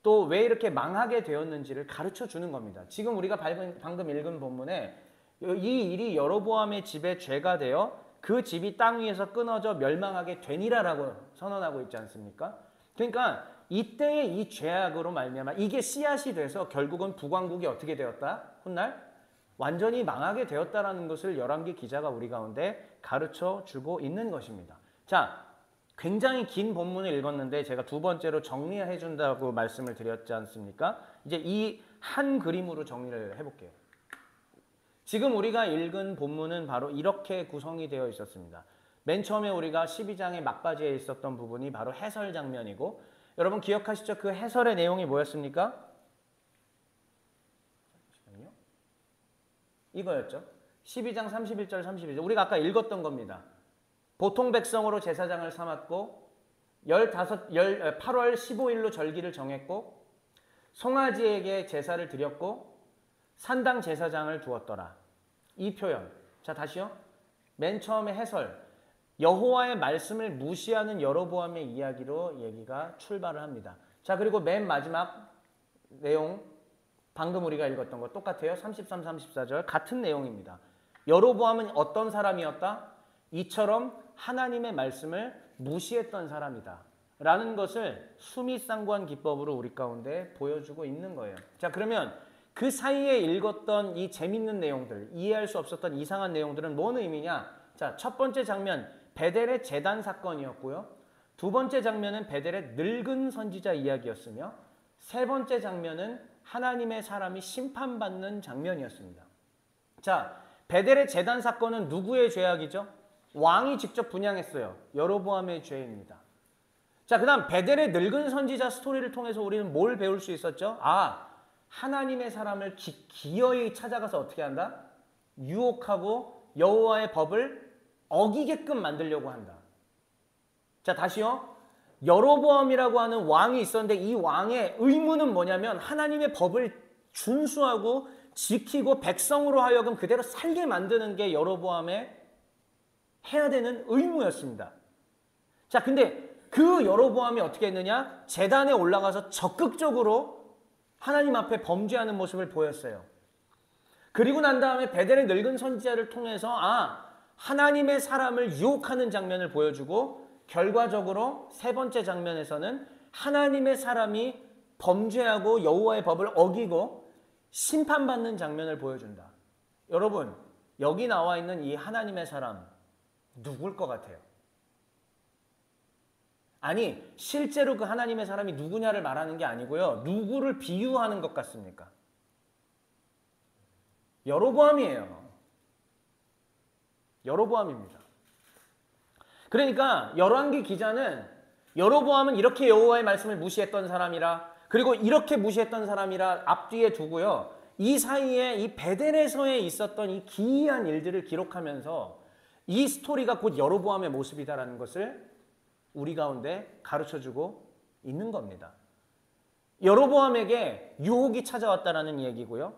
또 왜 이렇게 망하게 되었는지를 가르쳐 주는 겁니다. 지금 우리가 방금 읽은 본문에 이 일이 여로보암의 집에 죄가 되어 그 집이 땅 위에서 끊어져 멸망하게 되니라라고 선언하고 있지 않습니까? 그러니까 이때의 이 죄악으로 말미암아 이게 씨앗이 돼서 결국은 북왕국이 어떻게 되었다? 훗날 완전히 망하게 되었다라는 것을 열왕기 기자가 우리 가운데 가르쳐 주고 있는 것입니다. 자, 굉장히 긴 본문을 읽었는데 제가 두 번째로 정리해 준다고 말씀을 드렸지 않습니까? 이제 이 한 그림으로 정리를 해볼게요. 지금 우리가 읽은 본문은 바로 이렇게 구성이 되어 있었습니다. 맨 처음에 우리가 12장의 막바지에 있었던 부분이 바로 해설 장면이고 여러분 기억하시죠? 그 해설의 내용이 뭐였습니까? 잠시만요. 이거였죠. 12장 31절 32절 우리가 아까 읽었던 겁니다. 보통 백성으로 제사장을 삼았고 8월 15일로 절기를 정했고 송아지에게 제사를 드렸고 산당 제사장을 두었더라. 이 표현. 자, 다시요. 맨 처음에 해설. 여호와의 말씀을 무시하는 여로보암의 이야기로 얘기가 출발을 합니다. 자, 그리고 맨 마지막 내용 방금 우리가 읽었던 거 똑같아요. 33, 34절 같은 내용입니다. 여로보암은 어떤 사람이었다? 이처럼 하나님의 말씀을 무시했던 사람이다. 라는 것을 수미상관 기법으로 우리 가운데 보여주고 있는 거예요. 자, 그러면 그 사이에 읽었던 이 재밌는 내용들, 이해할 수 없었던 이상한 내용들은 뭔 의미냐? 자, 첫 번째 장면, 베델의 제단 사건이었고요. 두 번째 장면은 베델의 늙은 선지자 이야기였으며 세 번째 장면은 하나님의 사람이 심판받는 장면이었습니다. 자, 베델의 제단 사건은 누구의 죄악이죠? 왕이 직접 분향했어요. 여로보암의 죄입니다. 자, 그 다음 베델의 늙은 선지자 스토리를 통해서 우리는 뭘 배울 수 있었죠? 아, 하나님의 사람을 기어이 찾아가서 어떻게 한다? 유혹하고 여호와의 법을 어기게끔 만들려고 한다. 자, 다시요. 여로보암이라고 하는 왕이 있었는데 이 왕의 의무는 뭐냐면 하나님의 법을 준수하고 지키고 백성으로 하여금 그대로 살게 만드는 게 여로보암의 해야 되는 의무였습니다. 자, 근데 그 여로보암이 어떻게 했느냐? 제단에 올라가서 적극적으로 하나님 앞에 범죄하는 모습을 보였어요. 그리고 난 다음에 베델의 늙은 선지자를 통해서 하나님의 사람을 유혹하는 장면을 보여주고 결과적으로 세 번째 장면에서는 하나님의 사람이 범죄하고 여호와의 법을 어기고 심판받는 장면을 보여준다. 여러분, 여기 나와 있는 이 하나님의 사람 누굴 것 같아요? 아니, 실제로 그 하나님의 사람이 누구냐를 말하는 게 아니고요. 누구를 비유하는 것 같습니까? 여로보암이에요. 여로보암입니다. 그러니까 열왕기 기자는 여로보암은 이렇게 여호와의 말씀을 무시했던 사람이라 그리고 이렇게 무시했던 사람이라 앞뒤에 두고요. 이 사이에 이 베델에서에 있었던 이 기이한 일들을 기록하면서 이 스토리가 곧 여로보암의 모습이다라는 것을 우리 가운데 가르쳐주고 있는 겁니다. 여로보암에게 유혹이 찾아왔다라는 얘기고요.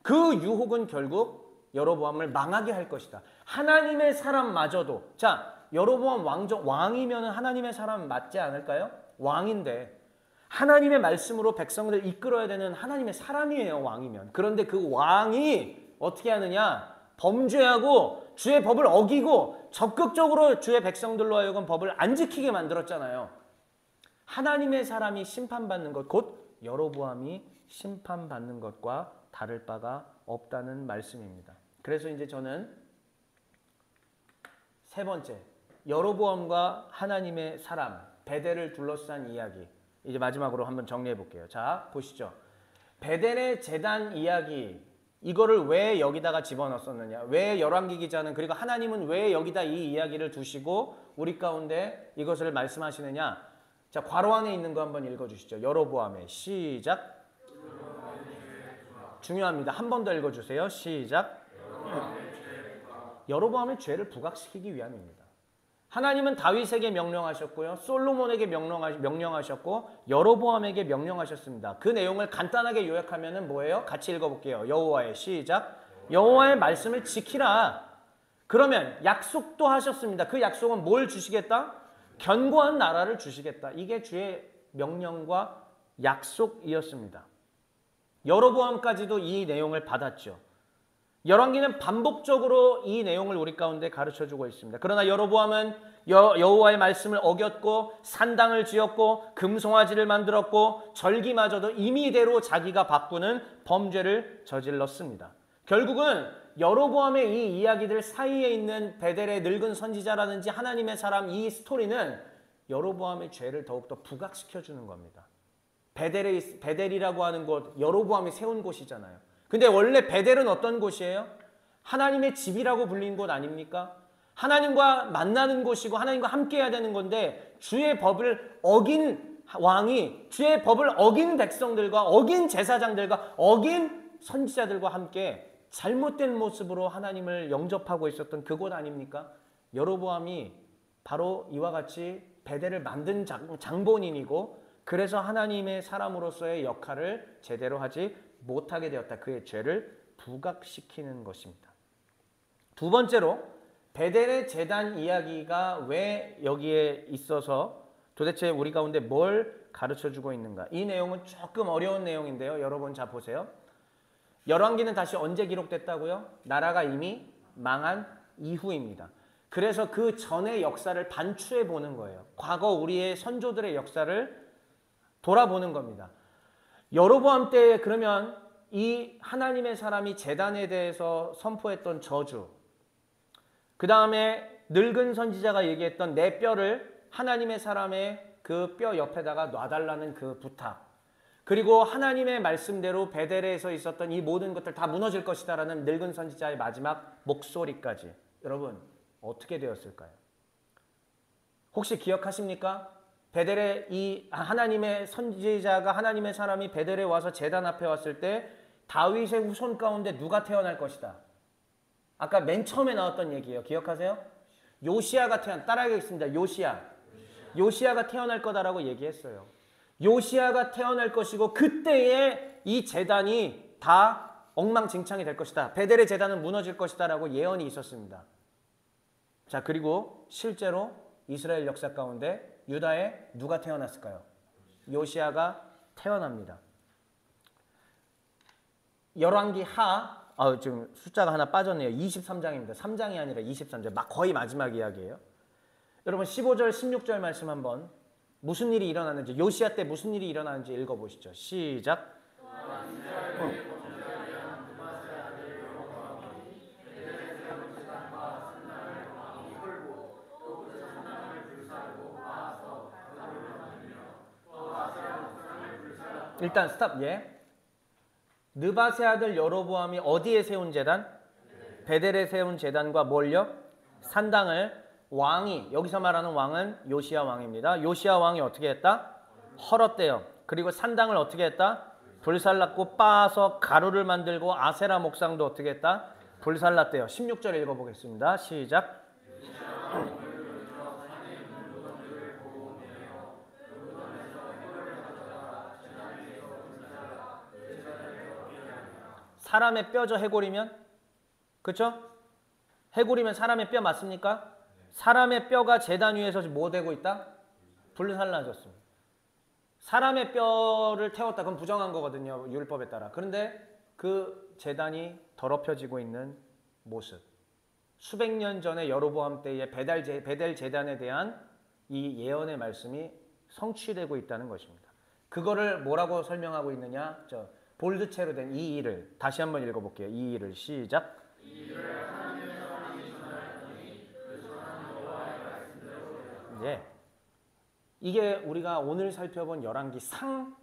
그 유혹은 결국 여로보암을 망하게 할 것이다. 하나님의 사람마저도 자, 여로보암 왕이면 하나님의 사람 맞지 않을까요? 왕인데 하나님의 말씀으로 백성들을 이끌어야 되는 하나님의 사람이에요. 왕이면. 그런데 그 왕이 어떻게 하느냐? 범죄하고 주의 법을 어기고 적극적으로 주의 백성들로 하여금 법을 안 지키게 만들었잖아요. 하나님의 사람이 심판받는 것, 곧 여로보암이 심판받는 것과 다를 바가 없다는 말씀입니다. 그래서 이제 저는 세 번째, 여로보암과 하나님의 사람, 베델을 둘러싼 이야기. 이제 마지막으로 한번 정리해 볼게요. 자, 보시죠. 베델의 제단 이야기, 이거를 왜 여기다가 집어넣었느냐? 왜 열왕기 기자는, 그리고 하나님은 왜 여기다 이 이야기를 두시고 우리 가운데 이것을 말씀하시느냐? 자, 괄호 안에 있는 거 한번 읽어주시죠. 여로보암의 시작. 중요합니다. 한 번 더 읽어주세요. 시작. 여로보암의 죄를 부각시키기 위함입니다. 하나님은 다윗에게 명령하셨고요. 솔로몬에게 명령하셨고 여로보암에게 명령하셨습니다. 그 내용을 간단하게 요약하면은 뭐예요? 같이 읽어볼게요. 여호와의 시작. 여호와의 말씀을 지키라. 그러면 약속도 하셨습니다. 그 약속은 뭘 주시겠다? 견고한 나라를 주시겠다. 이게 주의 명령과 약속이었습니다. 여로보암까지도 이 내용을 받았죠. 열왕기는 반복적으로 이 내용을 우리 가운데 가르쳐주고 있습니다. 그러나 여로보암은 여호와의 말씀을 어겼고 산당을 지었고 금송아지를 만들었고 절기마저도 임의대로 자기가 바꾸는 범죄를 저질렀습니다. 결국은 여로보암의 이 이야기들 사이에 있는 베델의 늙은 선지자라든지 하나님의 사람, 이 스토리는 여로보암의 죄를 더욱더 부각시켜주는 겁니다. 베델이라고 하는 곳, 여로보암이 세운 곳이잖아요. 근데 원래 베델은 어떤 곳이에요? 하나님의 집이라고 불린 곳 아닙니까? 하나님과 만나는 곳이고 하나님과 함께 해야 되는 건데 주의 법을 어긴 왕이 주의 법을 어긴 백성들과 어긴 제사장들과 어긴 선지자들과 함께 잘못된 모습으로 하나님을 영접하고 있었던 그곳 아닙니까? 여로보암이 바로 이와 같이 베델을 만든 장본인이고 그래서 하나님의 사람으로서의 역할을 제대로 하지 못하게 되었다. 그의 죄를 부각시키는 것입니다. 두 번째로 베델의 제단 이야기가 왜 여기에 있어서 도대체 우리 가운데 뭘 가르쳐주고 있는가? 이 내용은 조금 어려운 내용인데요. 여러분 자 보세요. 열왕기는 다시 언제 기록됐다고요? 나라가 이미 망한 이후입니다. 그래서 그 전의 역사를 반추해 보는 거예요. 과거 우리의 선조들의 역사를 돌아보는 겁니다. 여로보암 때 그러면 이 하나님의 사람이 제단에 대해서 선포했던 저주, 그 다음에 늙은 선지자가 얘기했던 내 뼈를 하나님의 사람의 그 뼈 옆에다가 놔달라는 그 부탁, 그리고 하나님의 말씀대로 베델에서 있었던 이 모든 것들 다 무너질 것이다라는 늙은 선지자의 마지막 목소리까지 여러분 어떻게 되었을까요? 혹시 기억하십니까? 베델에 이 하나님의 선지자가 하나님의 사람이 베델에 와서 제단 앞에 왔을 때 다윗의 후손 가운데 누가 태어날 것이다. 아까 맨 처음에 나왔던 얘기예요. 기억하세요? 요시야가 따라하겠습니다. 요시야가 태어날 거다라고 얘기했어요. 요시야가 태어날 것이고 그때에 이 제단이 다 엉망진창이 될 것이다. 베델의 제단은 무너질 것이다 라고 예언이 있었습니다. 자, 그리고 실제로 이스라엘 역사 가운데 유다에 누가 태어났을까요? 요시야가 태어납니다. 열왕기 지금 숫자가 하나 빠졌네요. 23장입니다. 3장이 아니라 23장. 거의 마지막 이야기예요. 여러분 15절, 16절 말씀 한번 무슨 일이 일어나는지, 요시야 때 무슨 일이 일어나는지 읽어보시죠. 시작. 일단 스탑. 느밧의 아들 여로보암이 어디에 세운 제단? 베델에 세운 제단과 뭘요? 산당을. 왕이, 여기서 말하는 왕은 요시야 왕입니다. 요시야 왕이 어떻게 했다? 헐었대요. 그리고 산당을 어떻게 했다? 불살랐고 빻아서 가루를 만들고 아세라 목상도 어떻게 했다? 불살랐대요. 16절 읽어보겠습니다. 시작. 사람의 뼈죠. 해골이면. 그렇죠? 해골이면 사람의 뼈 맞습니까? 사람의 뼈가 제단 위에서 뭐 되고 있다? 불살라졌습니다. 사람의 뼈를 태웠다. 그럼 부정한 거거든요. 율법에 따라. 그런데 그 제단이 더럽혀지고 있는 모습. 수백 년 전에 여로보암 때의 베델 제단에 대한 이 예언의 말씀이 성취되고 있다는 것입니다. 그거를 뭐라고 설명하고 있느냐? 볼드체로 된 이 일을 다시 한번 읽어볼게요. 이 일을 시작. 이게 우리가 오늘 살펴본 열왕기 상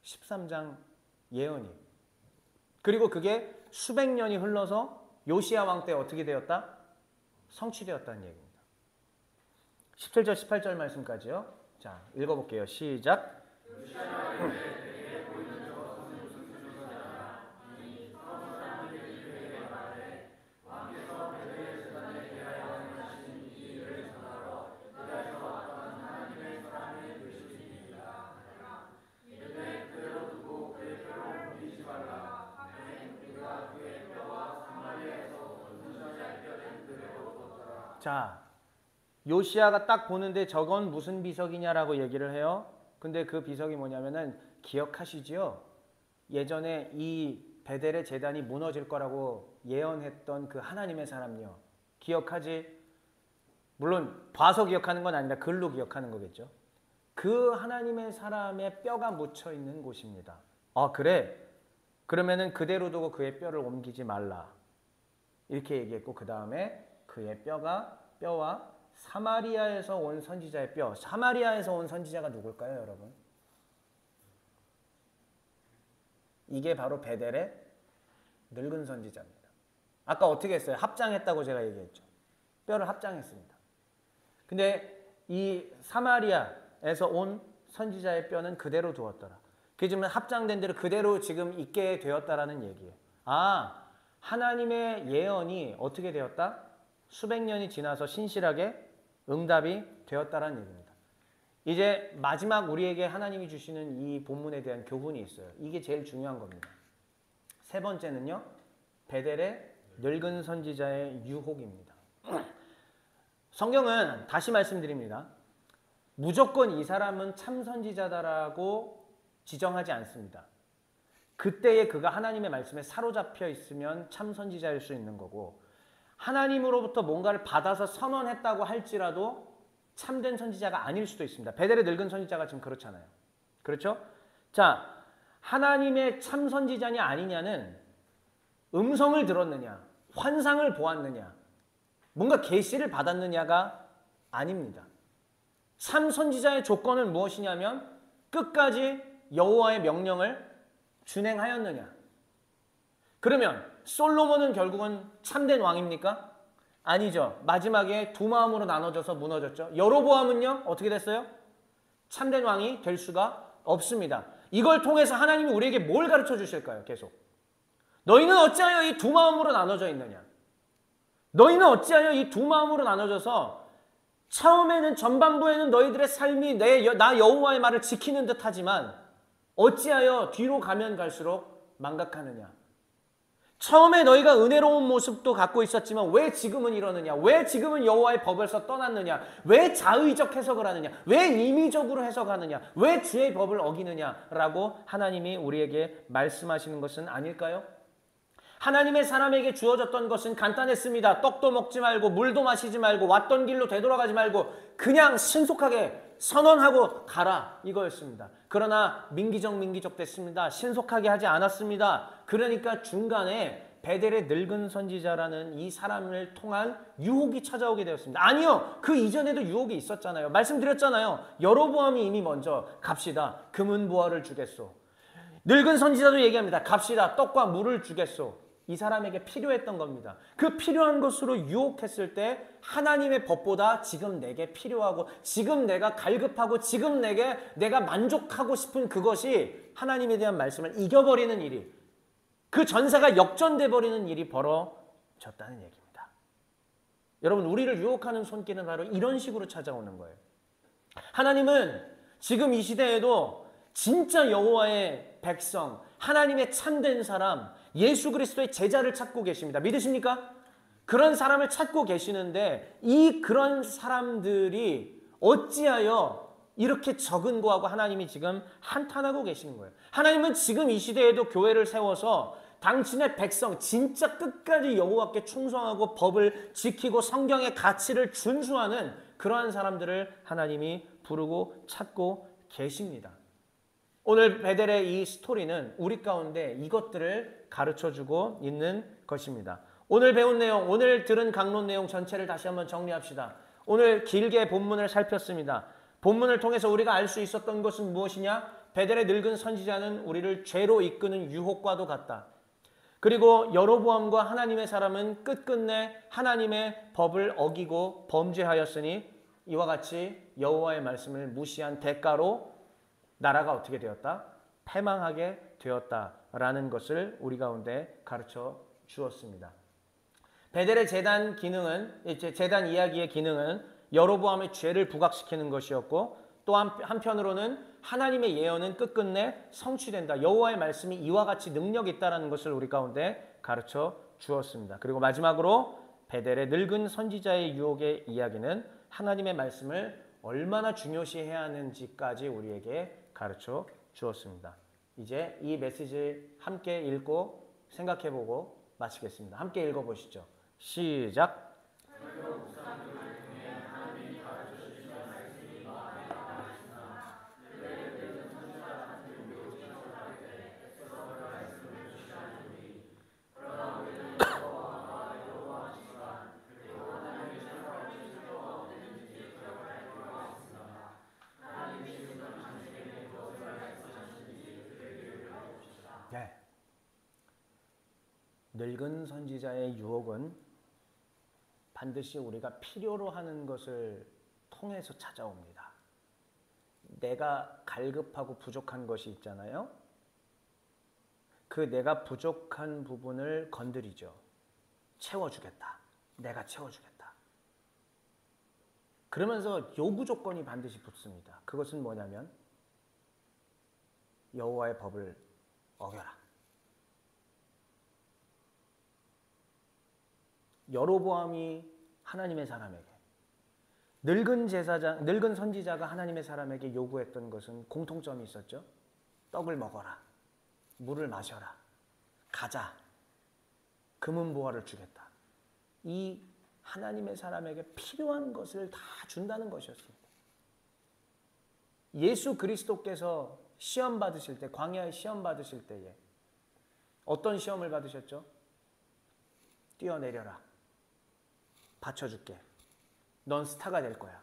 13장 예언이. 그리고 그게 수백 년이 흘러서 요시야 왕 때 어떻게 되었다? 성취되었다는 얘기입니다. 17절 18절 말씀까지요. 자, 읽어볼게요. 시작. 자, 요시야가 딱 보는데 저건 무슨 비석이냐라고 얘기를 해요. 근데 그 비석이 뭐냐면은 기억하시지요? 예전에 이 베델의 제단이 무너질 거라고 예언했던 그 하나님의 사람이요. 기억하지? 물론 봐서 기억하는 건 아니라 글로 기억하는 거겠죠. 그 하나님의 사람의 뼈가 묻혀 있는 곳입니다. 아, 그래? 그러면은 그대로 두고 그의 뼈를 옮기지 말라. 이렇게 얘기했고 그 다음에 그의 뼈와 사마리아에서 온 선지자의 뼈. 사마리아에서 온 선지자가 누굴까요, 여러분? 이게 바로 베델의 늙은 선지자입니다. 아까 어떻게 했어요? 합장했다고 제가 얘기했죠. 뼈를 합장했습니다. 근데 이 사마리아에서 온 선지자의 뼈는 그대로 두었더라. 그게 지금 합장된 대로 그대로 지금 있게 되었다라는 얘기예요. 아, 하나님의 예언이 어떻게 되었다? 수백 년이 지나서 신실하게 응답이 되었다라는 얘기입니다. 이제 마지막 우리에게 하나님이 주시는 이 본문에 대한 교훈이 있어요. 이게 제일 중요한 겁니다. 세 번째는요. 베델의 늙은 선지자의 유혹입니다. 성경은 다시 말씀드립니다. 무조건 이 사람은 참 선지자다라고 지정하지 않습니다. 그때에 그가 하나님의 말씀에 사로잡혀 있으면 참 선지자일 수 있는 거고 하나님으로부터 뭔가를 받아서 선언했다고 할지라도 참된 선지자가 아닐 수도 있습니다. 베델의 늙은 선지자가 지금 그렇잖아요. 그렇죠? 자, 하나님의 참 선지자냐 아니냐는 음성을 들었느냐, 환상을 보았느냐, 뭔가 계시를 받았느냐가 아닙니다. 참 선지자의 조건은 무엇이냐면 끝까지 여호와의 명령을 준행하였느냐. 그러면 솔로몬은 결국은 참된 왕입니까? 아니죠. 마지막에 두 마음으로 나눠져서 무너졌죠. 여로보암은요? 어떻게 됐어요? 참된 왕이 될 수가 없습니다. 이걸 통해서 하나님이 우리에게 뭘 가르쳐 주실까요? 계속. 너희는 어찌하여 이 두 마음으로 나눠져 있느냐? 너희는 어찌하여 이 두 마음으로 나눠져서 처음에는 전반부에는 너희들의 삶이 나 여호와의 말을 지키는 듯 하지만 어찌하여 뒤로 가면 갈수록 망각하느냐? 처음에 너희가 은혜로운 모습도 갖고 있었지만 왜 지금은 이러느냐? 왜 지금은 여호와의 법에서 떠났느냐? 왜 자의적 해석을 하느냐? 왜 임의적으로 해석하느냐? 왜 주의 법을 어기느냐라고 하나님이 우리에게 말씀하시는 것은 아닐까요? 하나님의 사람에게 주어졌던 것은 간단했습니다. 떡도 먹지 말고 물도 마시지 말고 왔던 길로 되돌아가지 말고 그냥 신속하게 선언하고 가라 이거였습니다. 그러나 민기적 됐습니다. 신속하게 하지 않았습니다. 그러니까 중간에 베델의 늙은 선지자라는 이 사람을 통한 유혹이 찾아오게 되었습니다. 아니요. 그 이전에도 유혹이 있었잖아요. 말씀드렸잖아요. 여로보암이 이미 먼저 갑시다. 금은 보화를 주겠소. 늙은 선지자도 얘기합니다. 갑시다. 떡과 물을 주겠소. 이 사람에게 필요했던 겁니다. 그 필요한 것으로 유혹했을 때 하나님의 법보다 지금 내게 필요하고 지금 내가 갈급하고 지금 내가 만족하고 싶은 그것이 하나님에 대한 말씀을 이겨버리는 일이 그 전사가 역전돼 버리는 일이 벌어졌다는 얘기입니다. 여러분 우리를 유혹하는 손길은 바로 이런 식으로 찾아오는 거예요. 하나님은 지금 이 시대에도 진짜 여호와의 백성 하나님의 참된 사람 예수 그리스도의 제자를 찾고 계십니다. 믿으십니까? 그런 사람을 찾고 계시는데 그런 사람들이 어찌하여 이렇게 적은 거하고 하나님이 지금 한탄하고 계시는 거예요. 하나님은 지금 이 시대에도 교회를 세워서 당신의 백성 진짜 끝까지 여호와께 충성하고 법을 지키고 성경의 가치를 준수하는 그러한 사람들을 하나님이 부르고 찾고 계십니다. 오늘 베델의 이 스토리는 우리 가운데 이것들을 가르쳐주고 있는 것입니다. 오늘 배운 내용, 오늘 들은 강론 내용 전체를 다시 한번 정리합시다. 오늘 길게 본문을 살폈습니다. 본문을 통해서 우리가 알 수 있었던 것은 무엇이냐? 베델의 늙은 선지자는 우리를 죄로 이끄는 유혹과도 같다. 그리고 여로보암과 하나님의 사람은 끝끝내 하나님의 법을 어기고 범죄하였으니 이와 같이 여호와의 말씀을 무시한 대가로 나라가 어떻게 되었다? 패망하게 되었다라는 것을 우리 가운데 가르쳐 주었습니다. 베델의 제단 기능은, 제단 이야기의 기능은 여로보암의 죄를 부각시키는 것이었고, 또 한편으로는 하나님의 예언은 끝끝내 성취된다. 여호와의 말씀이 이와 같이 능력이 있다는 것을 우리 가운데 가르쳐 주었습니다. 그리고 마지막으로 베델의 늙은 선지자의 유혹의 이야기는 하나님의 말씀을 얼마나 중요시해야 하는지까지 우리에게 가르쳐 주었습니다. 이제 이 메시지 함께 읽고 생각해보고 마치겠습니다. 함께 읽어보시죠. 시작. 네. 늙은 선지자의 유혹은 반드시 우리가 필요로 하는 것을 통해서 찾아옵니다. 내가 갈급하고 부족한 것이 있잖아요. 그 내가 부족한 부분을 건드리죠. 채워주겠다. 내가 채워주겠다. 그러면서 요구 조건이 반드시 붙습니다. 그것은 뭐냐면 여호와의 법을 어겨라. 여로보암이 하나님의 사람에게, 늙은 선지자가 하나님의 사람에게 요구했던 것은 공통점이 있었죠. 떡을 먹어라. 물을 마셔라. 가자. 금은보화를 주겠다. 이 하나님의 사람에게 필요한 것을 다 준다는 것이었습니다. 예수 그리스도께서 시험 받으실 때, 광야의 시험 받으실 때에 어떤 시험을 받으셨죠? 뛰어내려라. 받쳐줄게. 넌 스타가 될 거야.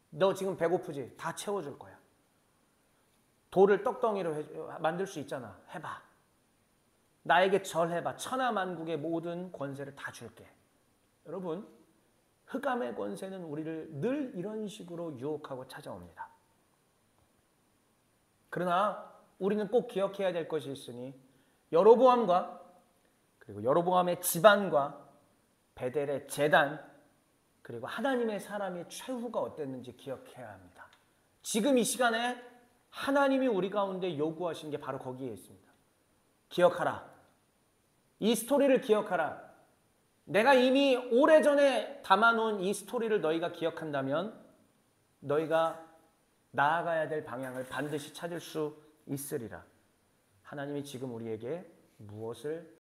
너 지금 배고프지? 다 채워줄 거야. 돌을 떡덩이로 만들 수 있잖아. 해봐. 나에게 절해봐. 천하만국의 모든 권세를 다 줄게. 여러분, 흑암의 권세는 우리를 늘 이런 식으로 유혹하고 찾아옵니다. 그러나 우리는 꼭 기억해야 될 것이 있으니 여로보암과 그리고 여로보암의 집안과 베델의 제단 그리고 하나님의 사람의 최후가 어땠는지 기억해야 합니다. 지금 이 시간에 하나님이 우리 가운데 요구하신 게 바로 거기에 있습니다. 기억하라. 이 스토리를 기억하라. 내가 이미 오래전에 담아놓은 이 스토리를 너희가 기억한다면 너희가 나아가야 될 방향을 반드시 찾을 수 있으리라. 하나님이 지금 우리에게 무엇을